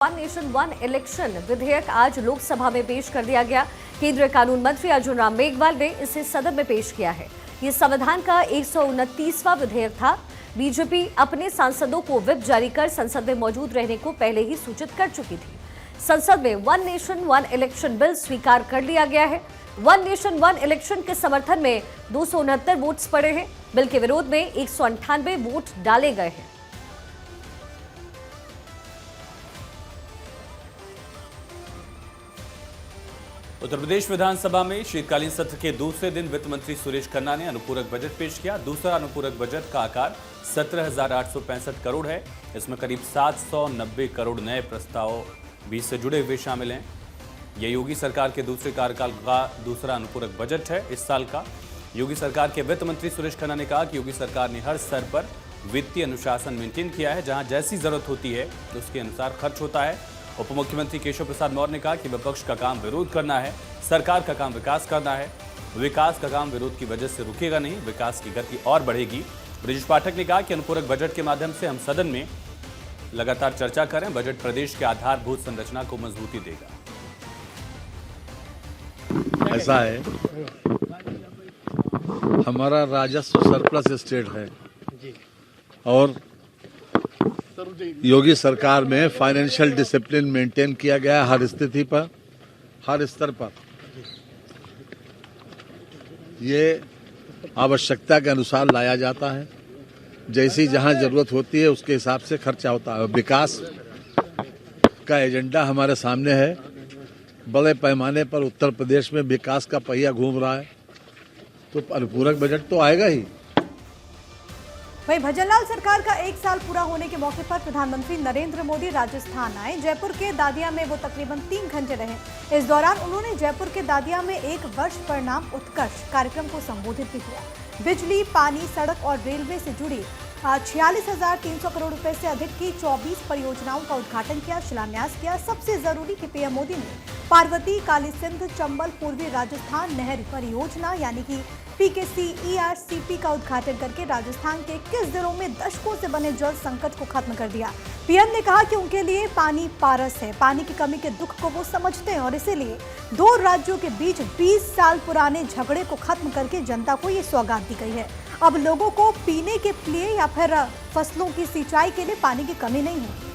One nation one election विधेयक आज लोकसभा में पेश कर दिया गया। केंद्रीय कानून मंत्री अर्जुन राम मेघवाल ने इसे सदन में पेश किया है। ये संविधान का 129वां विधेयक था। बीजेपी अपने सांसदों को व्हिप जारी कर संसद में मौजूद रहने को पहले ही सूचित कर चुकी थी। संसद में one nation one election bill स्वीकार कर लिया गया है। वन नेशन वन इलेक्शन के समर्थन में 269 वोट्स पड़े हैं। बिल के विरोध में 198 वोट डाले गए हैं। उत्तर प्रदेश विधानसभा में शीतकालीन सत्र के दूसरे दिन वित्त मंत्री सुरेश खन्ना ने अनुपूरक बजट पेश किया। दूसरा अनुपूरक बजट का आकार 17,865 करोड़ है। इसमें करीब 790 करोड़ नए प्रस्ताव भी से जुड़े हुए शामिल हैं। यह योगी सरकार के दूसरे कार्यकाल का दूसरा अनुपूरक बजट है। इस साल का योगी सरकार के वित्त मंत्री सुरेश खन्ना ने कहा कि योगी सरकार ने हर स्तर पर वित्तीय अनुशासन मेंटेन किया है। जहां जैसी जरूरत होती है उसके अनुसार खर्च होता है। उप मुख्यमंत्री केशव प्रसाद मौर्य ने कहा कि विपक्ष का काम विरोध करना है, सरकार का काम विकास करना है। विकास का काम विरोध की वजह से रुकेगा नहीं, विकास की गति और बढ़ेगी। ब्रजेश पाठक ने कहा कि अनुपूरक बजट के माध्यम से हम सदन में लगातार चर्चा करें। बजट प्रदेश के आधारभूत संरचना को मजबूती देगा। ऐसा है, हमारा राजस्व सरप्लस स्टेट है और योगी सरकार में फाइनेंशियल डिसिप्लिन मेंटेन किया गया हर स्थिति पर, हर स्तर पर। ये आवश्यकता के अनुसार लाया जाता है। जैसी जहां जरूरत होती है उसके हिसाब से खर्चा होता है। विकास का एजेंडा हमारे सामने है। बड़े पैमाने पर उत्तर प्रदेश में विकास का पहिया घूम रहा है, तो अनुपूरक बजट तो आएगा ही। वहीं भजनलाल सरकार का 1 साल पूरा होने के मौके पर प्रधानमंत्री नरेंद्र मोदी राजस्थान आए। जयपुर के दादिया में वो तकरीबन 3 घंटे रहे। इस दौरान उन्होंने जयपुर के दादिया में 1 वर्ष परिणाम उत्कर्ष कार्यक्रम को संबोधित भी किया। बिजली, पानी, सड़क और रेलवे से जुड़ी 46,300 करोड़ रुपए से अधिक की 24 परियोजनाओं का उद्घाटन किया, शिलान्यास किया। सबसे जरूरी कि पीएम मोदी ने पार्वती, काली सिंध, चंबल, पूर्वी राजस्थान नहर परियोजना यानी कि PKC-ERCP का उद्घाटन करके राजस्थान के 21 जिलों में दशकों से बने जल संकट को खत्म कर दिया। पीएम ने कहा कि उनके लिए पानी पारस है। पानी की कमी के दुख को वो समझते हैं और इसीलिए 2 राज्यों के बीच 20 साल पुराने झगड़े को खत्म करके जनता को ये सौगात दी गई है। अब लोगों को पीने के लिए या फिर फसलों की सिंचाई के लिए पानी की कमी नहीं होगी।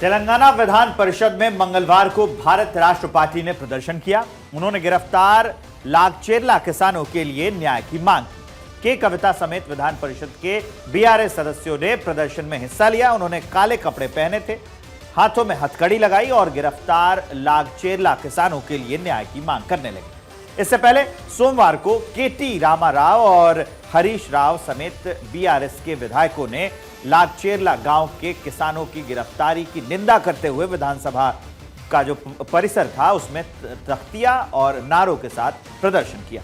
तेलंगाना विधान परिषद में मंगलवार को भारत राष्ट्र पार्टी ने प्रदर्शन किया। उन्होंने गिरफ्तार लागचेरला किसानों के लिए न्याय की मांग की। के कविता समेत विधान परिषद के बीआरएस सदस्यों ने प्रदर्शन में हिस्सा लिया। उन्होंने काले कपड़े पहने थे, हाथों में हथकड़ी लगाई और गिरफ्तार लागचेरला किसानों के लिए न्याय की मांग करने लगे। इससे पहले सोमवार को केटी रामाराव और हरीश राव समेत बीआरएस के विधायकों ने लागचेरला गांव के किसानों की गिरफ्तारी की निंदा करते हुए विधानसभा का जो परिसर था उसमें तख्तियां और नारों के साथ प्रदर्शन किया।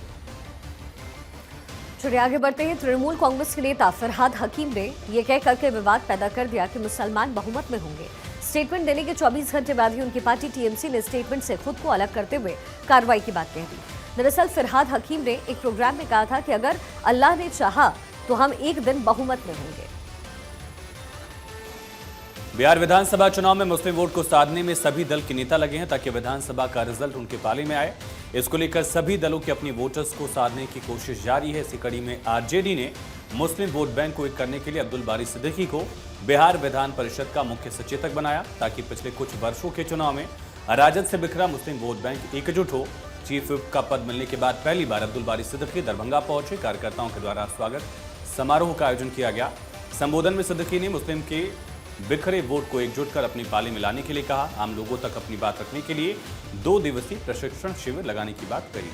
चलिए आगे बढ़ते हैं। तृणमूल कांग्रेस के नेता फरहाद हकीम ने यह कह करके विवाद पैदा कर दिया कि मुसलमान बहुमत में होंगे। स्टेटमेंट देने के 24 घंटे बाद ही उनकी पार्टी टीएमसी ने स्टेटमेंट से खुद को अलग करते हुए कार्रवाई की बात कह दी। दरअसल फरहाद हकीम ने एक प्रोग्राम में कहा था कि अगर अल्लाह ने चाहा तो हम एक दिन बहुमत में होंगे। बिहार विधानसभा चुनाव में मुस्लिम वोट को साधने में सभी दल के नेता लगे हैं ताकि विधानसभा का रिजल्ट उनके पाले में आए। इसको लेकर सभी दलों के अपनी वोटर्स को साधने की कोशिश जारी है। इसी कड़ी में आरजेडी ने मुस्लिम वोट बैंक को एक करने के लिए अब्दुल बारी सिद्दीकी को बिहार विधान परिषद का मुख्य सचेतक बनाया ताकि पिछले कुछ वर्षों के चुनाव में अराजक से बिखरा मुस्लिम वोट बैंक एकजुट हो। चीफ व्हिप का पद मिलने के बाद पहली बार अब्दुल बारी सिद्दीकी दरभंगा पहुंचे। कार्यकर्ताओं के द्वारा स्वागत समारोह का आयोजन किया गया। संबोधन में सिद्दीकी ने मुस्लिम के बिखरे वोट को एकजुट कर अपनी पाले में लाने के लिए कहा। आम लोगों तक अपनी बात रखने के लिए 2 दिवसीय प्रशिक्षण शिविर लगाने की बात कही।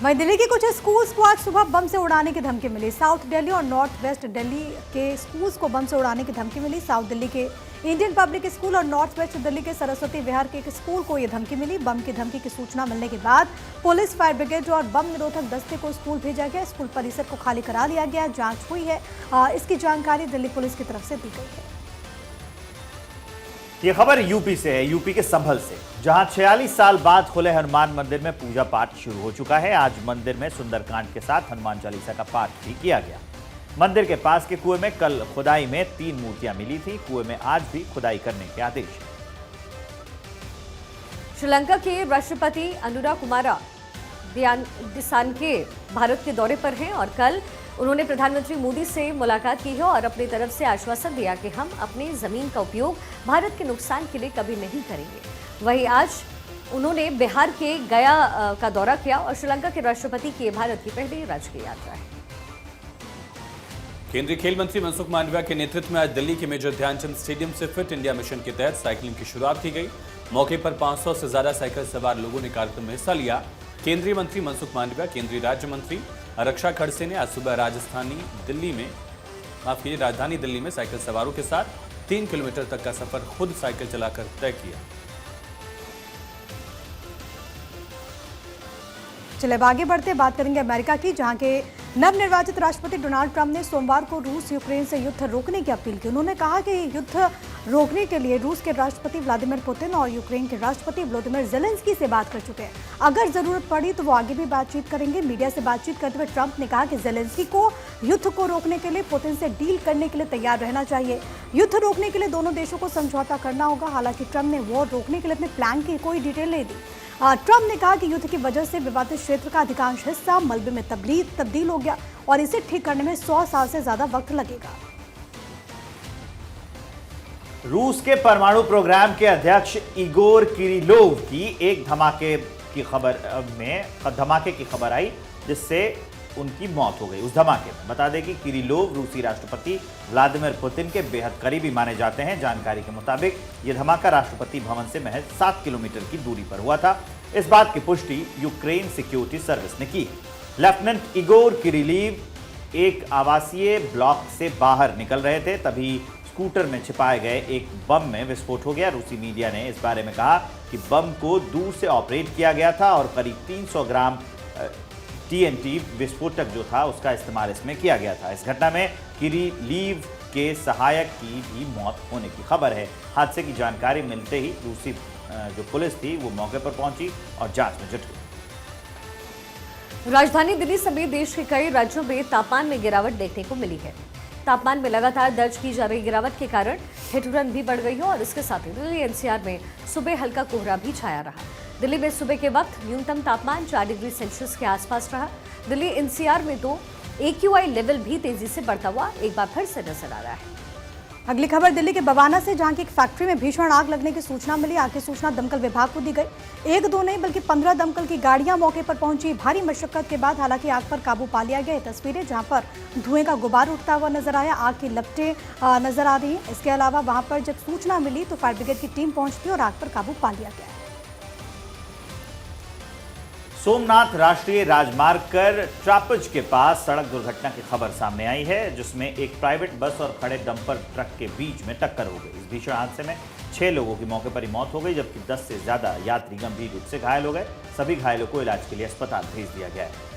वहीं दिल्ली के कुछ स्कूल्स को आज सुबह बम से उड़ाने की धमकी मिली। साउथ दिल्ली और नॉर्थ वेस्ट दिल्ली के स्कूल्स को बम से उड़ाने की धमकी मिली। साउथ दिल्ली के इंडियन पब्लिक स्कूल और नॉर्थ वेस्ट दिल्ली के सरस्वती विहार के एक स्कूल को यह धमकी मिली। बम की धमकी की सूचना मिलने के बाद पुलिस, फायर ब्रिगेड और बम निरोधक दस्ते को स्कूल भेजा गया। स्कूल परिसर को खाली करा लिया गया। जांच हुई है। इसकी जानकारी दिल्ली पुलिस की तरफ से दी गई है। ये खबर यूपी से है, यूपी के संभल से, जहां 46 साल बाद खुले हनुमान मंदिर में पूजा पाठ शुरू हो चुका है। आज मंदिर में सुंदरकांड के साथ हनुमान चालीसा का पाठ भी किया गया। मंदिर के पास के कुएं में कल खुदाई में 3 मूर्तियां मिली थी। कुएं में आज भी खुदाई करने के आदेश हैं। श्रीलंका के राष्ट्रपति अनुरा कुमारा दिसानाके भारत के दौरे पर हैं और कल उन्होंने प्रधानमंत्री मोदी से मुलाकात की है और अपनी तरफ से आश्वासन दिया कि हम अपनी जमीन का उपयोग भारत के नुकसान के लिए कभी नहीं करेंगे। वहीं आज उन्होंने बिहार के गया का दौरा किया और श्रीलंका के राष्ट्रपति की भारत की पहली राजकीय यात्रा है। केंद्रीय खेल मंत्री मनसुख मांडविया के नेतृत्व में आज दिल्ली के मेजर ध्यानचंद स्टेडियम से फिट इंडिया मिशन के तहत साइकिलिंग की शुरुआत की गई। मौके पर 500 से ज्यादा साइकिल सवार लोगों ने कार्यक्रम में हिस्सा लिया। केंद्रीय मंत्री मनसुख मांडविया, केंद्रीय राज्य मंत्री रक्षा खड़से ने आज सुबह राजधानी दिल्ली में साइकिल सवारों के साथ 3 किलोमीटर तक का सफर खुद साइकिल चलाकर तय किया। चले अब आगे बढ़ते बात करेंगे अमेरिका की, जहां के नवनिर्वाचित राष्ट्रपति डोनाल्ड ट्रंप ने सोमवार को रूस यूक्रेन से युद्ध रोकने की अपील की। उन्होंने कहा कि युद्ध रोकने के लिए रूस के राष्ट्रपति व्लादिमीर पुतिन और यूक्रेन के राष्ट्रपति वोलोदिमीर ज़ेलेंस्की से बात कर चुके हैं। अगर जरूरत पड़ी तो वो आगे भी बातचीत करेंगे। मीडिया से बातचीत करते हुए ट्रंप ने कहा कि ज़ेलेंस्की को युद्ध को रोकने के लिए पुतिन से डील करने के लिए तैयार रहना चाहिए। युद्ध रोकने के लिए दोनों देशों को समझौता करना होगा। हालांकि ट्रंप ने वॉर रोकने के लिए अपने प्लान की कोई डिटेल नहीं दी। ट्रंप ने कहा कि युद्ध की वजह से विवादित क्षेत्र का अधिकांश हिस्सा मलबे में तब्दील हो गया और इसे ठीक करने में 100 साल से ज्यादा वक्त लगेगा। रूस के परमाणु प्रोग्राम के अध्यक्ष इगोर किरिलोव की एक धमाके की खबर आई जिससे उनकी मौत हो गई। उस धमाके में बता दें कि किरिलोव रूसी राष्ट्रपति व्लादिमीर पुतिन के बेहद करीबी माने जाते हैं। जानकारी के मुताबिक यह धमाका राष्ट्रपति भवन से महज 7 किलोमीटर की दूरी पर हुआ था। इस बात की पुष्टि यूक्रेन सिक्योरिटी सर्विस ने की। लेफ्टिनेंट इगोर किरिलीव एक आवासीय ब्लॉक से बाहर निकल रहे थे, तभी स्कूटर में छिपाए गए एक बम में विस्फोट हो गया। रूसी मीडिया ने इस बारे में कहा कि बम को दूर से ऑपरेट किया गया था और करीब 300 ग्राम TNT विस्फोटक जो था उसका इस्तेमाल इसमें किया गया था। इस घटना में किरिलीव के सहायक की भी मौत होने की खबर है। हादसे की जानकारी मिलते ही रूसी जो पुलिस थी वो मौके पर पहुंची और जांच में जुट गई। राजधानी दिल्ली समेत देश के कई राज्यों में तापमान में गिरावट देखने को मिली है। तापमान में लगातार दर्ज की जा रही गिरावट के कारण ठिठुरन भी बढ़ गई है और इसके साथ ही दिल्ली NCR में सुबह हल्का कोहरा भी छाया रहा। दिल्ली में सुबह के वक्त न्यूनतम तापमान 4 डिग्री सेल्सियस के आसपास रहा। दिल्ली NCR में तो AQI लेवल भी तेजी से बढ़ता हुआ एक बार फिर से नजर आ रहा है। अगली खबर दिल्ली के बवाना से, जहां की एक फैक्ट्री में भीषण आग लगने की सूचना मिली। आग की सूचना दमकल विभाग को दी गई। 1-2 नहीं बल्कि 15 दमकल की गाड़ियां मौके पर पहुंची। भारी मशक्कत के बाद हालांकि आग पर काबू पा लिया गया। तस्वीरें जहां पर धुएं का गुबार उठता हुआ नजर आया, आग की लपटें नजर आ रही हैं। इसके अलावा वहां पर जब सूचना मिली तो फायर ब्रिगेड की टीम पहुंचती और आग पर काबू पा लिया गया। सोमनाथ राष्ट्रीय राजमार्ग पर ट्रापज के पास सड़क दुर्घटना की खबर सामने आई है, जिसमें एक प्राइवेट बस और खड़े डंपर ट्रक के बीच में टक्कर हो गई। इस भीषण हादसे में 6 लोगों की मौके पर ही मौत हो गई, जबकि 10 से ज्यादा यात्री गंभीर रूप से घायल हो गए। सभी घायलों को इलाज के लिए अस्पताल भेज दिया गया है।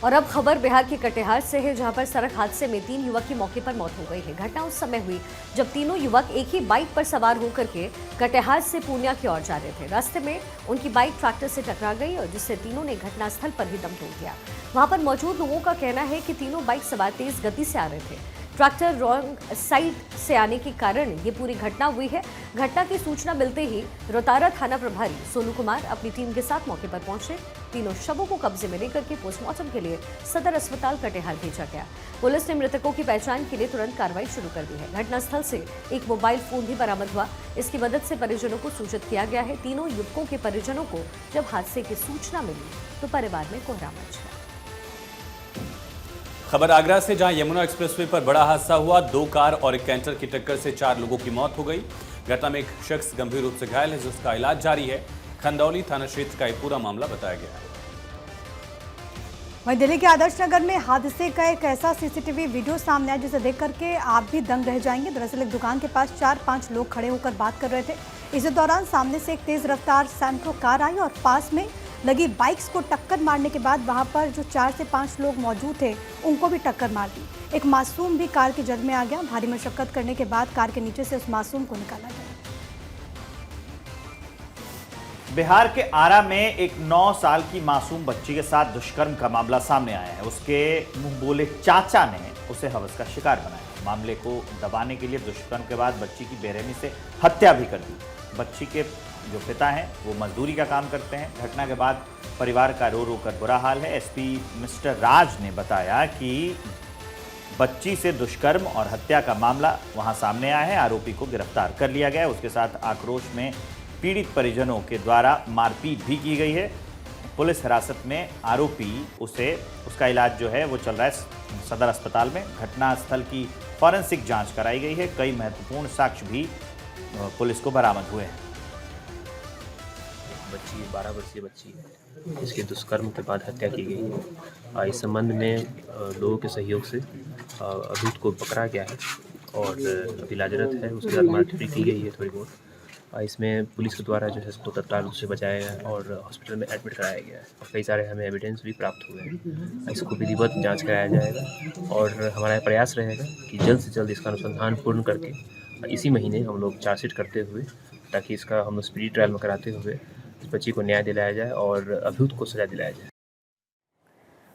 और अब खबर बिहार के कटिहार से है, जहां पर सड़क हादसे में 3 युवक की मौके पर मौत हो गई है। घटना उस समय हुई जब तीनों युवक एक ही बाइक पर सवार होकर के कटिहार से पूर्णिया की ओर जा रहे थे। रास्ते में उनकी बाइक ट्रैक्टर से टकरा गई और जिससे तीनों ने घटनास्थल पर ही दम तोड़ दिया। वहां पर मौजूद लोगों का कहना है कि तीनों बाइक सवार तेज गति से आ रहे थे। ट्रैक्टर रॉन्ग साइड से आने के कारण ये पूरी घटना हुई है। घटना की सूचना मिलते ही रोतारा थाना प्रभारी सोनू कुमार अपनी टीम के साथ मौके पर पहुंचे। तीनों शवों को कब्जे में लेकर के पोस्टमार्टम के लिए सदर अस्पताल कटिहार भेजा गया। पुलिस ने मृतकों की पहचान के लिए तुरंत कार्रवाई शुरू कर दी है। घटनास्थल से एक मोबाइल फोन भी बरामद हुआ। इसकी मदद से परिजनों को सूचित किया गया है। तीनों युवकों के परिजनों को जब हादसे की सूचना मिली तो परिवार में कोहरा मच गया। खबर आगरा से, जहां यमुना एक्सप्रेसवे पर बड़ा हादसा हुआ। 2 कार और एक कैंटर की टक्कर से 4 लोगों की मौत हो गई। घटना में एक शख्स गंभीर रूप से घायल है, जिसका इलाज जारी है। खंदौली थाना क्षेत्र का एक पूरा मामला बताया गया है। वहीं दिल्ली के आदर्श नगर में हादसे का एक ऐसा CCTV वीडियो सामने आया जिसे देख करके आप भी दंग रह जाएंगे। दरअसल एक दुकान के पास 4-5 लोग खड़े होकर बात कर रहे थे। इसी दौरान सामने से एक तेज रफ्तार सैंट्रो कार आई और पास में लगी बाइक्स को टक्कर मारने के बाद वहां पर जो 4 से 5 लोग मौजूद थे उनको भी टक्कर मार दी। एक मासूम भी कार की जद में आ गया। भारी मशक्कत करने के बाद कार के नीचे से उस मासूम को निकाला गया। बिहार के आरा में एक 9 साल की मासूम बच्ची के साथ दुष्कर्म का मामला सामने आया है। उसके मुंह बोले चाचा ने उसे हवस का शिकार बनाया। मामले को दबाने के लिए दुष्कर्म के बाद बच्ची की बेरहमी से हत्या भी कर दी। बच्ची के जो पिता हैं वो मजदूरी का काम करते हैं। घटना के बाद परिवार का रो रो कर बुरा हाल है। एसपी मिस्टर राज ने बताया कि बच्ची से दुष्कर्म और हत्या का मामला वहां सामने आया है। आरोपी को गिरफ्तार कर लिया गया है। उसके साथ आक्रोश में पीड़ित परिजनों के द्वारा मारपीट भी की गई है। पुलिस हिरासत में आरोपी उसका इलाज जो है वो चल रहा है सदर अस्पताल में। घटनास्थल की फॉरेंसिक जांच कराई गई है। कई महत्वपूर्ण साक्ष्य भी पुलिस को बरामद हुए हैं। बच्ची 12 वर्षीय बच्ची है, इसके दुष्कर्म के बाद हत्या की गई है। इस संबंध में लोगों के सहयोग से अभियुक्त को पकड़ा गया है और अभी इलाजरत है। उसके बाद मारपीट की गई है थोड़ी बहुत। इसमें पुलिस के द्वारा जो है उसको तत्काल उससे बचाया गया और हॉस्पिटल में एडमिट कराया गया है और कई सारे हमें एविडेंस भी प्राप्त हुए हैं। इसको विधिवत जांच कराया जाएगा और हमारा प्रयास रहेगा कि जल्द से जल्द इसका अनुसंधान पूर्ण करके इसी महीने हम लोग चार्जशीट करते हुए, ताकि इसका हम लोग स्पीडी ट्रायल में कराते हुए इस बच्ची को न्याय दिलाया जाए और अभियुक्त को सजा दिलाया जाए।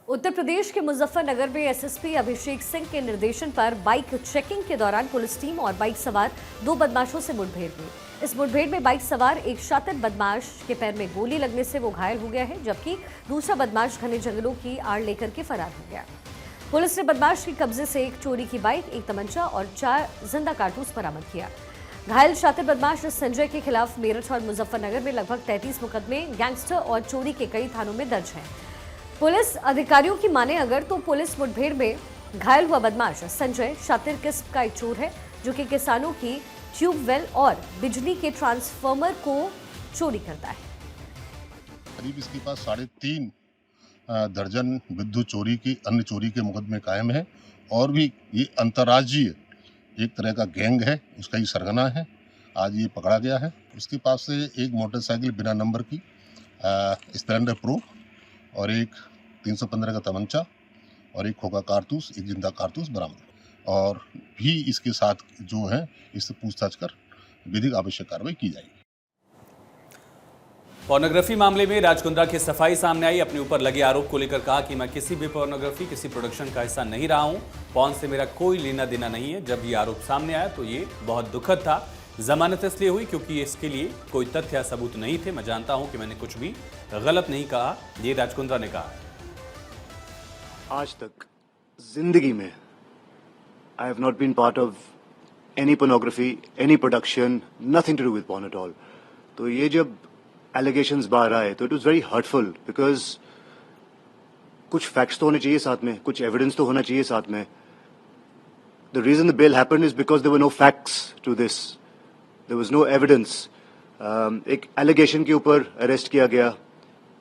उत्तर प्रदेश के मुजफ्फरनगर में एसएसपी अभिषेक सिंह के निर्देशन पर बाइक चेकिंग के दौरान पुलिस टीम और बाइक सवार 2 बदमाशों से मुठभेड़ हुई। इस मुठभेड़ में बाइक सवार एक शातिर बदमाश के पैर में गोली लगने से वो घायल हो गया है, जबकि दूसरा बदमाश घने जंगलों की आड़ लेकर के फरार हो गया। पुलिस ने बदमाश के कब्जे से एक चोरी की बाइक, एक तमंचा और 4 जिंदा कारतूस बरामद किया। घायल शातिर बदमाश संजय के खिलाफ मेरठ और मुजफ्फरनगर में लगभग 33 मुकदमे गैंगस्टर और चोरी के कई थानों में दर्ज हैं। पुलिस अधिकारियों की माने अगर तो पुलिस मुठभेड़ में घायल हुआ बदमाश संजय शातिर किस्म का एक चोर है, जो कि किसानों की ट्यूबवेल और बिजली के ट्रांसफार्मर को चोरी करता है। करीब इसके पास 3.5 दर्जन विद्युत चोरी की अन्य चोरी के मुकदमे कायम है और भी ये अंतर्राज्यीय एक तरह का गैंग है, उसका ही सरगना है। आज ये पकड़ा गया है। उसके पास से एक मोटरसाइकिल बिना नंबर की स्प्लेंडर प्रो और एक 315 का तमंचा और एक खोखा कारतूस, एक जिंदा कारतूस बरामद और भी इसके साथ जो है इससे पूछताछ कर विधिक आवश्यक कार्रवाई की जाएगी। पोर्नोग्राफी मामले में राज कुंद्रा की सफाई सामने आई। अपने ऊपर लगे आरोप को लेकर कहा कि मैं किसी भी पोर्नोग्राफी, किसी प्रोडक्शन का हिस्सा नहीं रहा हूं। पॉर्न से मेरा कोई लेना देना नहीं है। जब ये आरोप सामने आया तो ये बहुत दुखद था। जमानत इसलिए हुई क्योंकि इसके लिए कोई तथ्य सबूत नहीं थे। मैं जानता हूं कि मैंने कुछ भी गलत नहीं कहा, ये राज कुंद्रा ने कहा। आज तक जिंदगी में I have not been part of any pornography, any production, nothing to do with porn at all. तो ये जब allegations बाहर आए तो it was very hurtful because कुछ facts तो होने चाहिए साथ में, कुछ evidence तो होना चाहिए साथ में. The reason the bail happened is because there were no facts to this. There was no evidence. एक allegation के ऊपर arrest किया गया,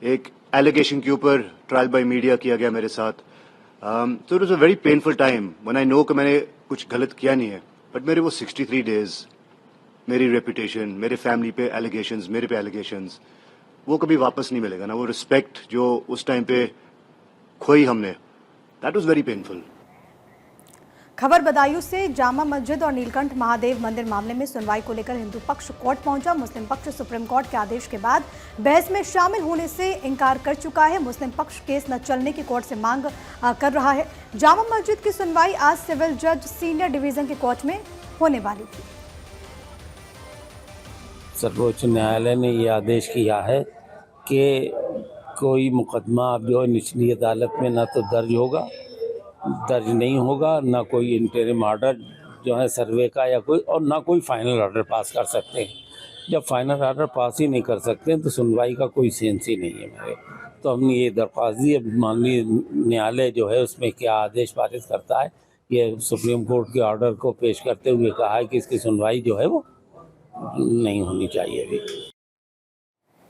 एक allegation के ऊपर trial by media किया गया मेरे साथ. So it was a very painful time when I know कि मैंने कुछ गलत किया नहीं है, but मेरे वो 63 days, मेरी reputation, मेरे family पे allegations, मेरे पे allegations, वो कभी वापस नहीं मिलेगा ना। वो respect जो उस टाइम पे खोई हमने, that was very painful. खबर बदायूं से जामा मस्जिद और नीलकंठ महादेव मंदिर मामले में सुनवाई को लेकर हिंदू पक्ष कोर्ट पहुंचा। मुस्लिम पक्ष सुप्रीम कोर्ट के आदेश के बाद बहस में शामिल होने से इनकार कर चुका है। मुस्लिम पक्ष केस न चलने की कोर्ट से मांग कर रहा है। जामा मस्जिद की सुनवाई आज सिविल जज सीनियर डिवीजन के कोर्ट में होने वाली थी। सर्वोच्च न्यायालय ने ये आदेश किया है कि कोई मुकदमा अब जो निचली अदालत में न तो दर्ज नहीं होगा, ना कोई इंटरिम ऑर्डर जो है सर्वे का या कोई, और ना कोई फाइनल ऑर्डर पास कर सकते हैं। जब फाइनल ऑर्डर पास ही नहीं कर सकते तो सुनवाई का कोई सेंस ही नहीं है मेरे। तो हमने ये दरख्वास्त दी। अब माननीय न्यायालय जो है उसमें क्या आदेश पारित करता है, ये सुप्रीम कोर्ट के ऑर्डर को पेश करते हुए कहा है कि इसकी सुनवाई जो है वो नहीं होनी चाहिए अभी।